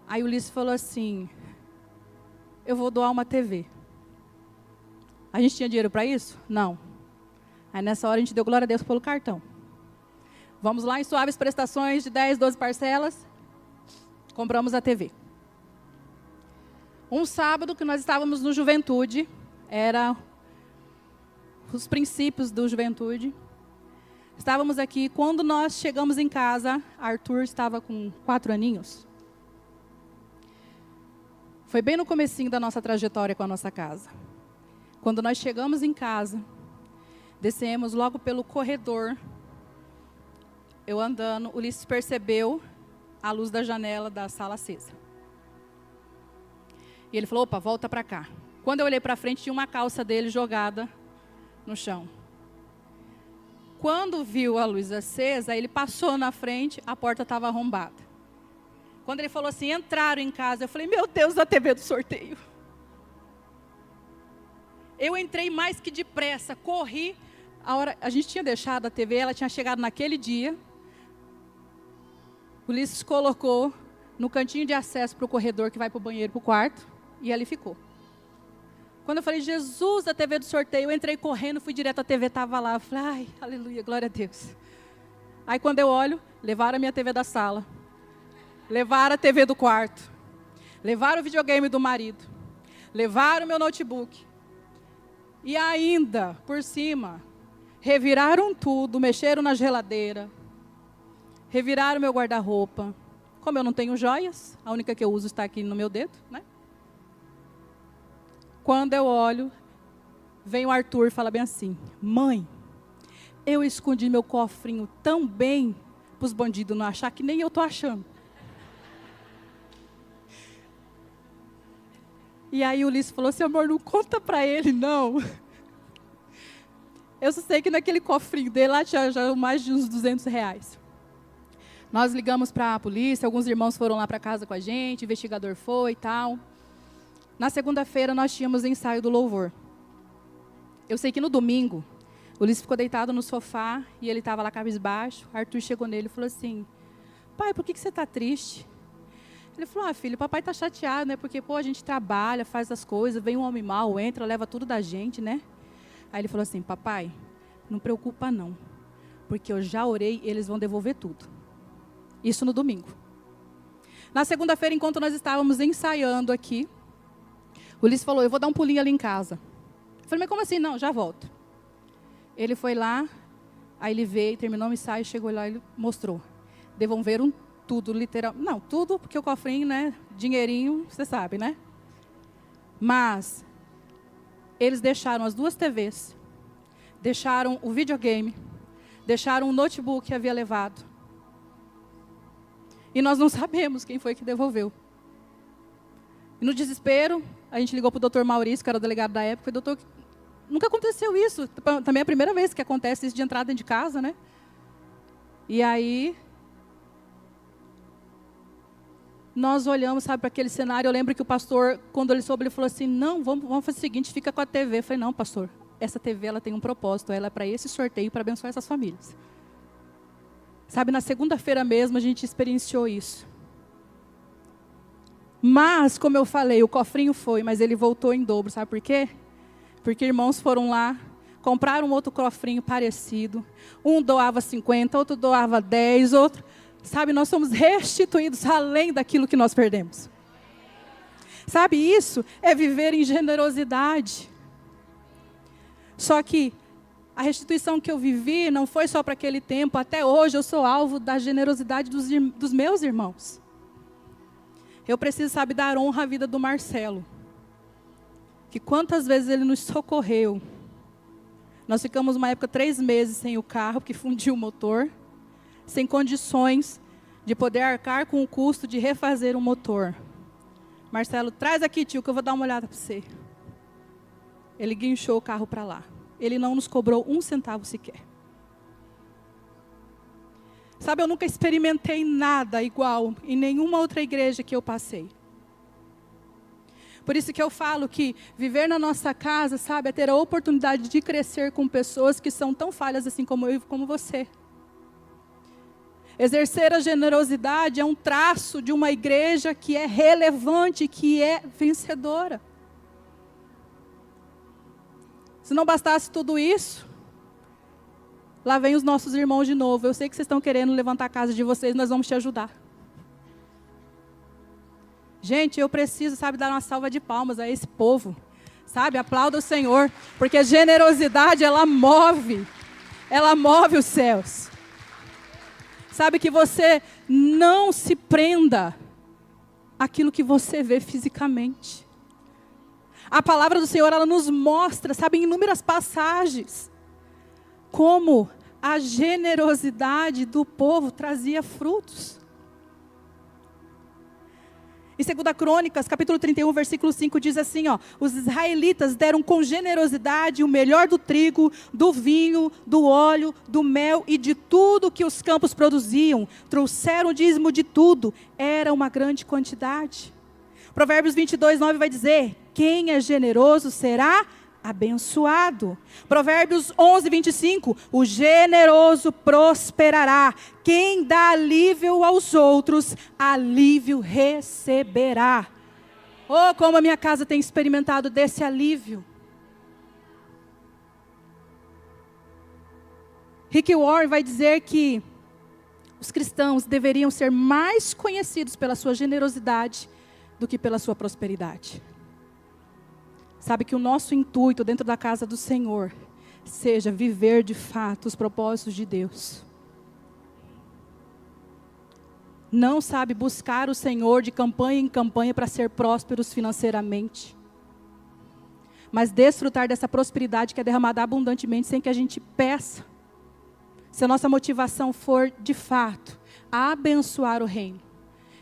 Aí o Ulisses falou assim: eu vou doar uma TV. A gente tinha dinheiro para isso? Não. Aí nessa hora a gente deu glória a Deus pelo cartão. Vamos lá em suaves prestações de 10, 12 parcelas. Compramos a TV. Um sábado que nós estávamos no Juventude, era os princípios do Juventude. Estávamos aqui, quando nós chegamos em casa, Arthur estava com 4 aninhos. Foi bem no comecinho da nossa trajetória com a nossa casa. Quando nós chegamos em casa, descemos logo pelo corredor, eu andando, Ulisses percebeu a luz da janela da sala acesa. E ele falou: opa, volta para cá. Quando eu olhei para frente, tinha uma calça dele jogada no chão. Quando viu a luz acesa, ele passou na frente, a porta estava arrombada. Quando ele falou assim, entraram em casa, eu falei: meu Deus, a TV do sorteio. Eu entrei mais que depressa, corri. A gente tinha deixado a TV, ela tinha chegado naquele dia. O Ulisses colocou no cantinho de acesso para o corredor que vai para o banheiro, para o quarto, e ali ficou. Quando eu falei: Jesus, a TV do sorteio, eu entrei correndo, fui direto, a TV estava lá. Eu falei: ai, aleluia, glória a Deus. Aí quando eu olho, levaram a minha TV da sala, levaram a TV do quarto, levaram o videogame do marido, levaram o meu notebook. E ainda, por cima, reviraram tudo, mexeram na geladeira, reviraram meu guarda-roupa. Como eu não tenho joias, a única que eu uso está aqui no meu dedo, né? Quando eu olho, vem o Arthur e fala bem assim: mãe, eu escondi meu cofrinho tão bem para os bandidos não achar que nem eu estou achando. E aí o Ulisses falou assim: amor, não conta para ele, não. Eu só sei que naquele cofrinho dele lá tinha já mais de uns R$200. Nós ligamos para a polícia, alguns irmãos foram lá para casa com a gente, o investigador foi e tal. Na segunda-feira nós tínhamos ensaio do louvor. Eu sei que no domingo, o Ulisses ficou deitado no sofá e ele estava lá cabisbaixo. Arthur chegou nele e falou assim: pai, por que você está triste? Ele falou: ah, filho, o papai está chateado, né? Porque, pô, a gente trabalha, faz as coisas, vem um homem mau, entra, leva tudo da gente, né? Aí ele falou assim: papai, não preocupa não, porque eu já orei e eles vão devolver tudo. Isso no domingo. Na segunda-feira, enquanto nós estávamos ensaiando aqui, o Ulisses falou: eu vou dar um pulinho ali em casa. Eu falei: mas como assim? Não, já volto. Ele foi lá, aí ele veio, terminou o ensaio, chegou lá e ele mostrou. Devolveram tudo, literal. Não, tudo, porque o cofrinho, né? Dinheirinho, você sabe, né? Mas eles deixaram as 2 TVs, deixaram o videogame, deixaram o notebook que havia levado. E nós não sabemos quem foi que devolveu. E no desespero, a gente ligou para o Dr. Maurício, que era o delegado da época, e doutor, nunca aconteceu isso. Também é a primeira vez que acontece isso de entrada dentro de casa, né? E aí, nós olhamos, sabe, para aquele cenário. Eu lembro que o pastor, quando ele soube, ele falou assim: não, vamos fazer o seguinte, fica com a TV. Eu falei: não, pastor, essa TV ela tem um propósito, ela é para esse sorteio, para abençoar essas famílias. Sabe, na segunda-feira mesmo a gente experienciou isso. Mas, como eu falei, o cofrinho foi, mas ele voltou em dobro. Sabe por quê? Porque irmãos foram lá, compraram um outro cofrinho parecido. Um doava 50, outro doava 10, outro... Sabe, nós somos restituídos além daquilo que nós perdemos. Sabe, isso é viver em generosidade. Só que a restituição que eu vivi não foi só para aquele tempo. Até hoje eu sou alvo da generosidade dos meus irmãos. Eu preciso, sabe, dar honra à vida do Marcelo. Que quantas vezes ele nos socorreu. Nós ficamos uma época 3 meses sem o carro, que fundiu o motor. Sem condições de poder arcar com o custo de refazer o motor. Marcelo, traz aqui, tio, que eu vou dar uma olhada para você. Ele guinchou o carro para lá. Ele não nos cobrou 1 centavo sequer. Sabe, eu nunca experimentei nada igual em nenhuma outra igreja que eu passei. Por isso que eu falo que viver na nossa casa, sabe, é ter a oportunidade de crescer com pessoas que são tão falhas assim como eu e como você. Exercer a generosidade é um traço de uma igreja que é relevante, que é vencedora. Se não bastasse tudo isso, lá vem os nossos irmãos de novo. Eu sei que vocês estão querendo levantar a casa de vocês, nós vamos te ajudar. Gente, eu preciso, sabe, dar uma salva de palmas a esse povo. Sabe, aplauda o Senhor, porque a generosidade, ela move os céus. Sabe, que você não se prenda àquilo que você vê fisicamente. A palavra do Senhor, ela nos mostra, sabe, em inúmeras passagens, como a generosidade do povo trazia frutos. Em 2 Crônicas, capítulo 31, versículo 5, diz assim, ó: os israelitas deram com generosidade o melhor do trigo, do vinho, do óleo, do mel e de tudo que os campos produziam. Trouxeram o dízimo de tudo. Era uma grande quantidade. Provérbios 22, 9 vai dizer: quem é generoso será abençoado. Provérbios 11, 25, o generoso prosperará. Quem dá alívio aos outros, alívio receberá. Oh, como a minha casa tem experimentado desse alívio. Rick Warren vai dizer que os cristãos deveriam ser mais conhecidos pela sua generosidade do que pela sua prosperidade. Sabe, que o nosso intuito dentro da casa do Senhor seja viver de fato os propósitos de Deus. Não, sabe, buscar o Senhor de campanha em campanha para ser prósperos financeiramente. Mas desfrutar dessa prosperidade que é derramada abundantemente sem que a gente peça. Se a nossa motivação for, de fato, abençoar o reino,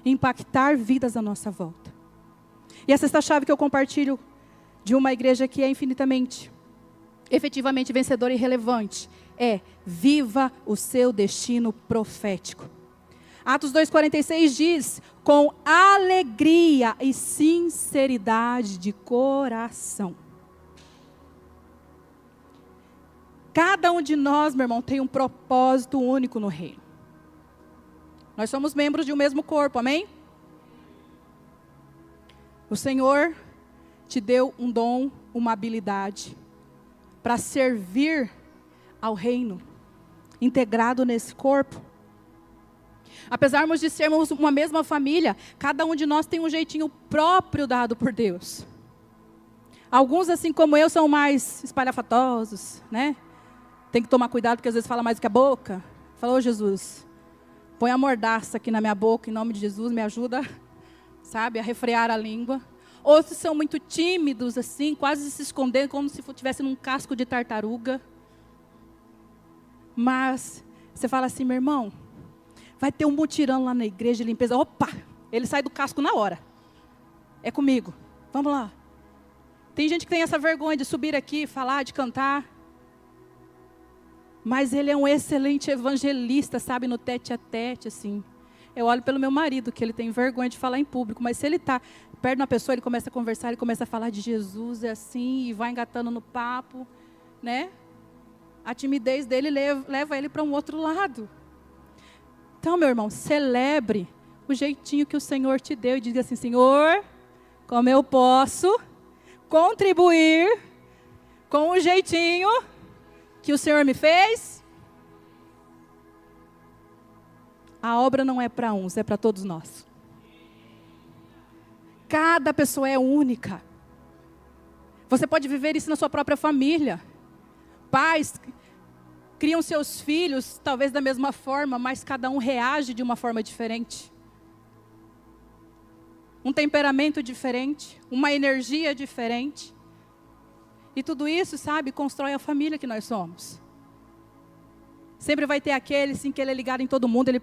impactar vidas à nossa volta. E essa sexta-chave que eu compartilho de uma igreja que é infinitamente, efetivamente vencedora e relevante, é: viva o seu destino profético. Atos 2,46 diz: com alegria e sinceridade de coração. Cada um de nós, meu irmão, tem um propósito único no reino. Nós somos membros de um mesmo corpo, amém? O Senhor te deu um dom, uma habilidade para servir ao reino, integrado nesse corpo. Apesar de sermos uma mesma família, cada um de nós tem um jeitinho próprio dado por Deus. Alguns, assim como eu, são mais espalhafatosos, né? Tem que tomar cuidado, porque às vezes fala mais do que a boca. Fala: ô Jesus, põe a mordaça aqui na minha boca, em nome de Jesus, me ajuda, sabe, a refrear a língua. Outros são muito tímidos, assim, quase se escondendo, como se estivesse num casco de tartaruga. Mas você fala assim: meu irmão, vai ter um mutirão lá na igreja de limpeza. Opa, ele sai do casco na hora. É comigo, vamos lá. Tem gente que tem essa vergonha de subir aqui, falar, de cantar. Mas ele é um excelente evangelista, sabe, no tete a tete, assim. Eu olho pelo meu marido, que ele tem vergonha de falar em público, mas se ele está perto de uma pessoa, ele começa a conversar, ele começa a falar de Jesus, é assim, e vai engatando no papo, né? A timidez dele leva ele para um outro lado. Então, meu irmão, celebre o jeitinho que o Senhor te deu e diga assim: Senhor, como eu posso contribuir com o jeitinho que o Senhor me fez? A obra não é para uns, é para todos nós. Cada pessoa é única. Você pode viver isso na sua própria família. Pais criam seus filhos, talvez da mesma forma, mas cada um reage de uma forma diferente. um temperamento diferente, uma energia diferente. E tudo isso, sabe, constrói a família que nós somos. Sempre vai ter aquele, sim, que ele é ligado em todo mundo, ele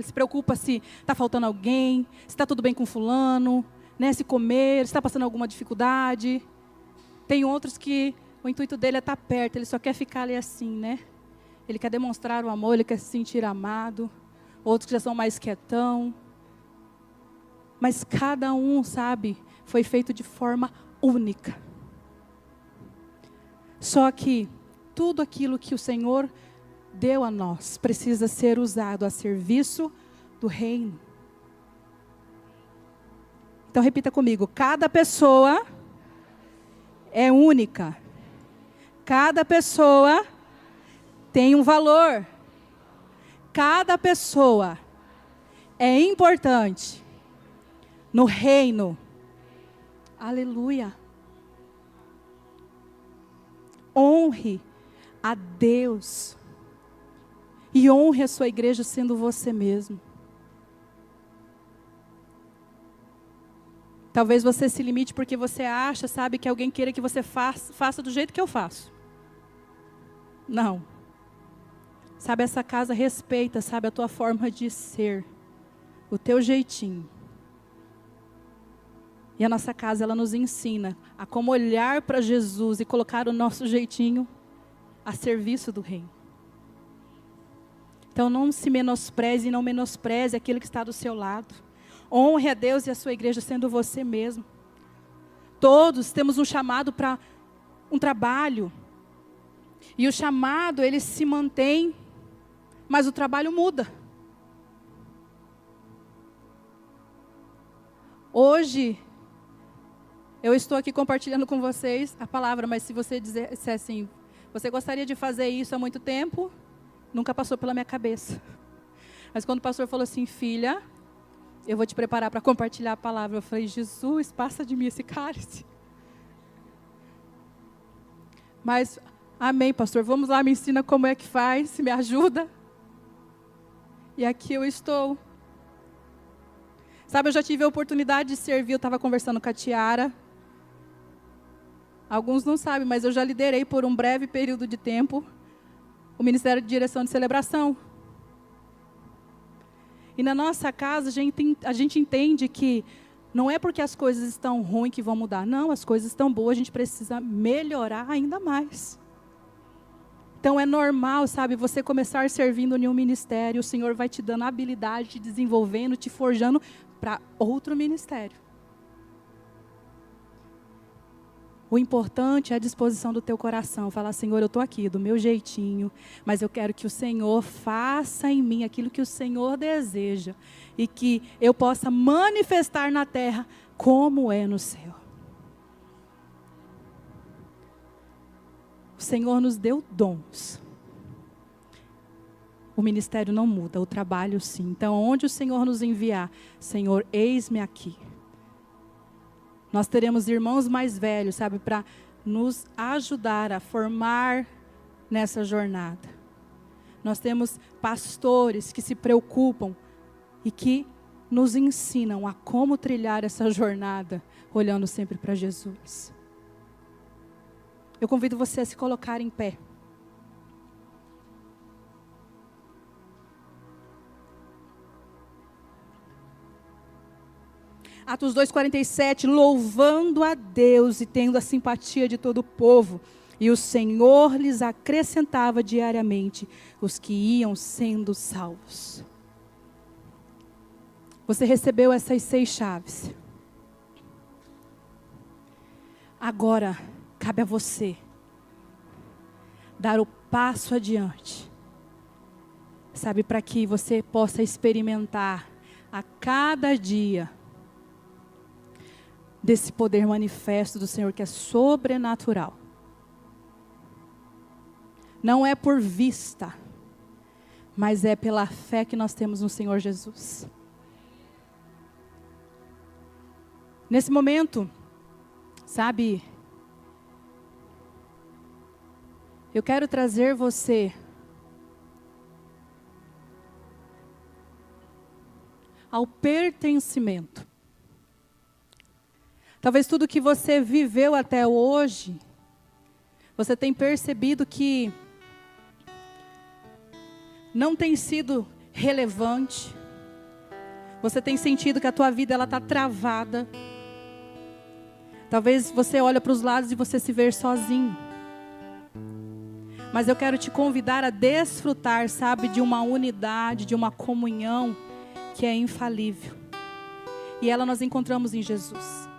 se preocupa se está faltando alguém, se está tudo bem com fulano, né, se comer, se está passando alguma dificuldade. Tem outros que o intuito dele é estar perto, ele só quer ficar ali assim, né? Ele quer demonstrar o amor, ele quer se sentir amado. Outros que já são mais quietão. Mas cada um, sabe, foi feito de forma única. Só que tudo aquilo que o Senhor deu a nós precisa ser usado a serviço do reino. Então repita comigo: cada pessoa é única. Cada pessoa tem um valor. Cada pessoa é importante no reino. Aleluia. Honre a Deus. E honre a sua igreja sendo você mesmo. Talvez você se limite porque você acha, sabe, que alguém queira que você faça do jeito que eu faço. Não. Sabe, essa casa respeita, sabe, a tua forma de ser. O teu jeitinho. E a nossa casa, ela nos ensina a como olhar para Jesus e colocar o nosso jeitinho a serviço do reino. Então não se menospreze e não menospreze aquele que está do seu lado. Honre a Deus e a sua igreja sendo você mesmo. Todos temos um chamado para um trabalho. E o chamado, ele se mantém, mas o trabalho muda. Hoje, eu estou aqui compartilhando com vocês a palavra, mas se você disser assim, você gostaria de fazer isso há muito tempo? Nunca passou pela minha cabeça. Mas quando o pastor falou assim, filha, eu vou te preparar para compartilhar a palavra. Eu falei, Jesus, passa de mim esse cálice. Mas, amém, pastor, vamos lá, me ensina como é que faz, me ajuda. E aqui eu estou. Sabe, eu já tive a oportunidade de servir, eu estava conversando com a Tiara. Alguns não sabem, mas eu já liderei por um breve período de tempo o Ministério de Direção de Celebração. E na nossa casa, a gente entende que não é porque as coisas estão ruins que vão mudar. Não, as coisas estão boas, a gente precisa melhorar ainda mais. Então é normal, sabe, você começar servindo em um ministério, o Senhor vai te dando habilidade, te desenvolvendo, te forjando para outro ministério. O importante é a disposição do teu coração. Falar, Senhor, eu estou aqui do meu jeitinho, mas eu quero que o Senhor faça em mim aquilo que o Senhor deseja. E que eu possa manifestar na terra como é no céu. O Senhor nos deu dons. O ministério não muda, o trabalho sim. Então, onde o Senhor nos enviar, Senhor, eis-me aqui. Nós teremos irmãos mais velhos, sabe, para nos ajudar a formar nessa jornada. Nós temos pastores que se preocupam e que nos ensinam a como trilhar essa jornada, olhando sempre para Jesus. Eu convido você a se colocar em pé. Atos 2:47, louvando a Deus e tendo a simpatia de todo o povo. E o Senhor lhes acrescentava diariamente os que iam sendo salvos. Você recebeu essas 6 chaves. Agora, cabe a você dar o passo adiante. Sabe, para que você possa experimentar a cada dia desse poder manifesto do Senhor que é sobrenatural. Não é por vista, mas é pela fé que nós temos no Senhor Jesus. Nesse momento, sabe, eu quero trazer você ao pertencimento. Talvez tudo que você viveu até hoje, você tem percebido que não tem sido relevante. Você tem sentido que a tua vida está travada. Talvez você olhe para os lados e você se vê sozinho. Mas eu quero te convidar a desfrutar, sabe, de uma unidade, de uma comunhão que é infalível. E ela nós encontramos em Jesus.